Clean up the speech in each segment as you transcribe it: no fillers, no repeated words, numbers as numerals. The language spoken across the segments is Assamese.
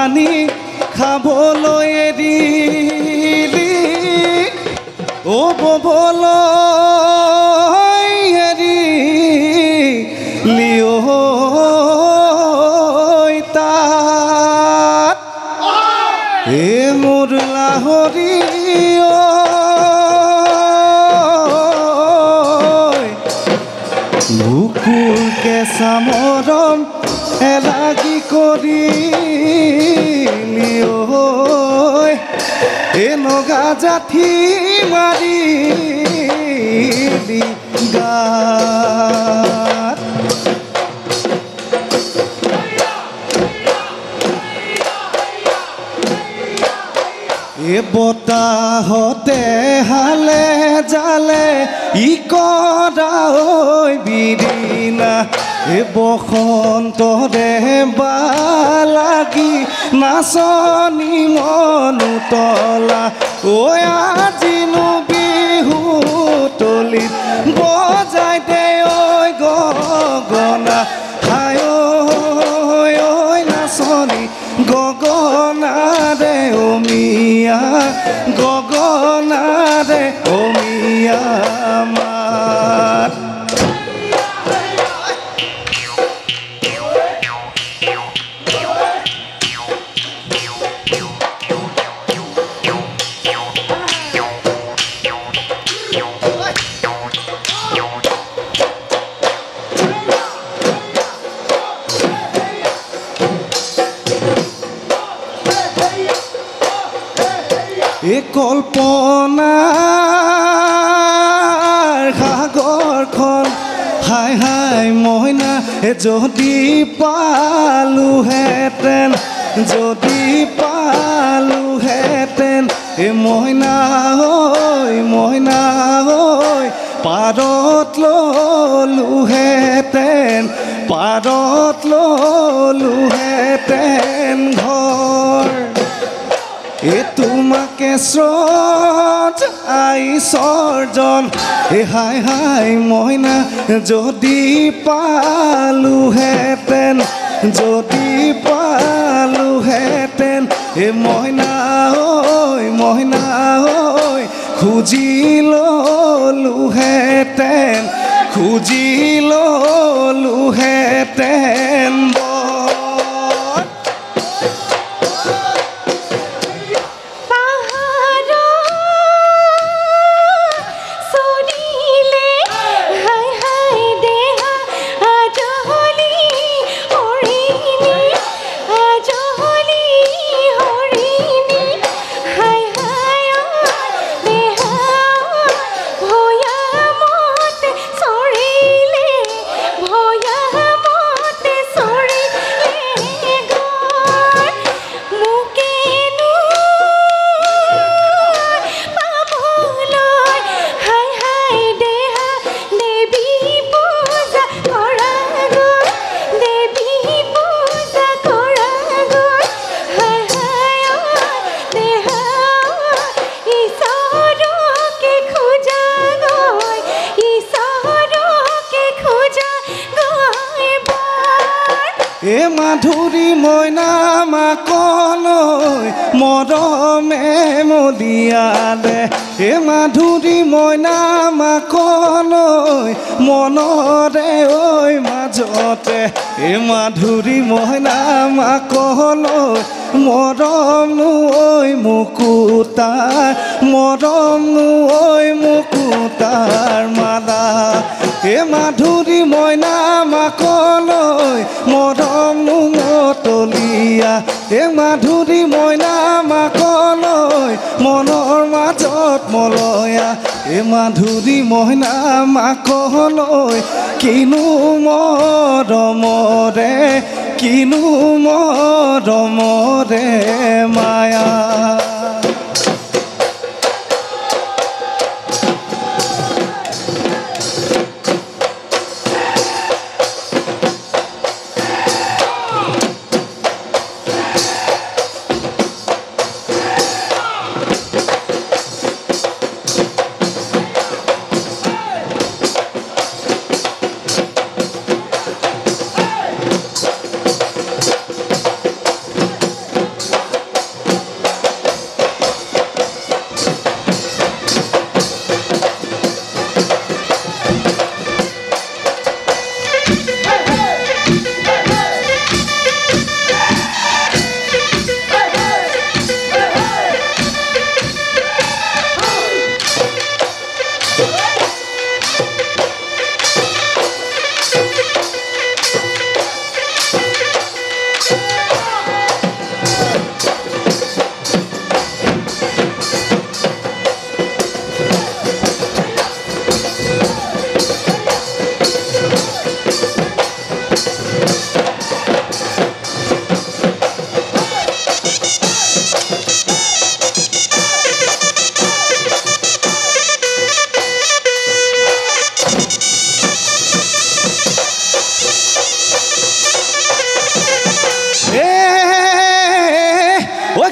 পানী খাবলৈ এৰিলি ও ববলৈ এৰিলি ঐ তাত এ মোৰ লাহৰী বুকুৰ কেঁচা মৰম এলাগি কৰিলি ঐ এ নগা জাঠি মাৰিলি গাত এ বতাহতে হালে জালে ই কৰা ঐ বিৰিণা এ বসন্তৰে বালাগি নাচনি মনো তলা ঐ আজিনো বিহু তলিত বজাই দে ঐ গগনা হায় ঐ নাচনি গগনাৰে অমিয়া গগনাৰে অমিয়া মাত এ কল্পনাৰ সাগৰখন হাই হাই মইনা যদি পালোহেঁতেন এ মইনা ঐ পাৰত ললোহেঁতেন ঘৰ এ তোমাকে স্রোত আইসর্জন এ হাই হাই মইনা যদি পালোহেঁতেন এ মইনা ঐ খুজি ললোহেঁতেন এ মাধুৰী মইনা মাকলৈ মৰমে মদিয়ালে এ মাধুৰী মইনা মাকলৈ মনৰে ঐ মাজতে এ মাধুৰী মইনা মাকলৈ মৰমনো ঐ মুকুতাৰ মালা এ মাধুৰী মইনা মাকলৈ মৰমনো মতলীয়া এ মাধুৰী মইনা মাকলৈ মনৰ মাজত মলয়া এ মাধুৰী মইনা মাকলৈ কিনো মৰমৰে মায়া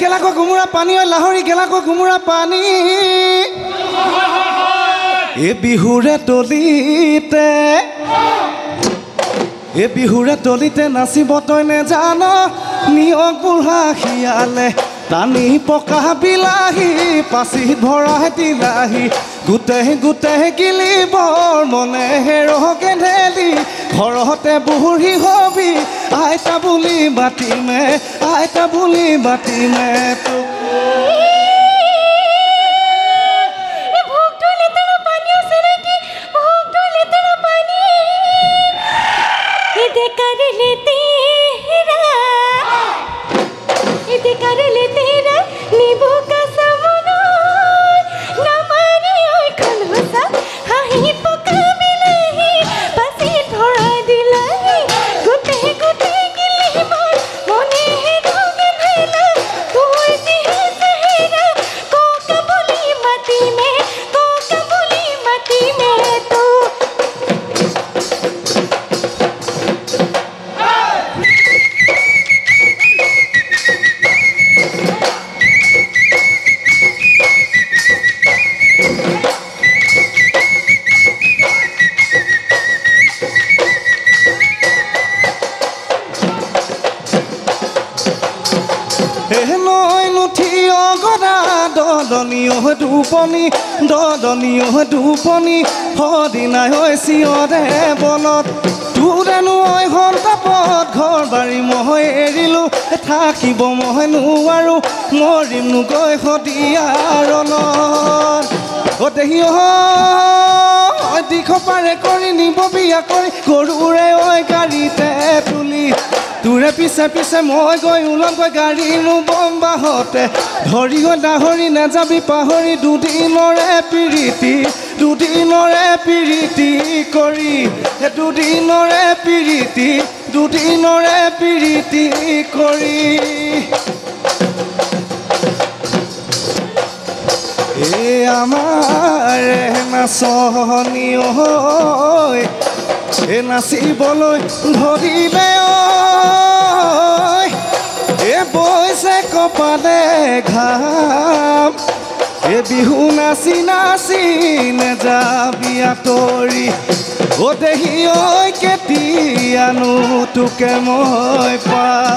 গেলাকৈ কোমোৰা পানী ঐ লাহৰি গেলাকৈ কোমোৰা পানী এই বিহুৰে তলিতে নাচিব তই নেজান নিয়ক বুঢ়া শিয়ালে টানি পকা বিলাহী পাচিত ভৰাই দিলাহি গোটেই গিলিবৰ মনে হেৰকে ঢেলি ঘৰতে বুঢ়ী হবি আইতা বুলি মাতিমে তোক দদনীয় সদিনাই চিঞৰে বলত তোৰেনো সন্তাপত ঘৰ বাৰী মই এৰিলোঁ থাকিব মই নোৱাৰো মৰিমনো গৈ সদিয়াৰণত দেহি দিশ পাৰে কৰি নিব বিয়া কৰি গৰুৰে গাড়ীতে তুলি তোৰে পিছে মই গৈ ওলমগৈ গাড়ী বম্বাহতে ধৰি গৈ ডাহৰি নাযাবি পাহৰি দুদিনৰে পিৰিতি কৰি দুদিনৰে পিৰিতি কৰি আমাৰ নাচনি নাচিবলৈ ধৰিলে বৈছে কপালে ঘাম বিহু নাচি নেযাবি আঁতৰি দেহি কেতিয়ানো তোকে মই পাম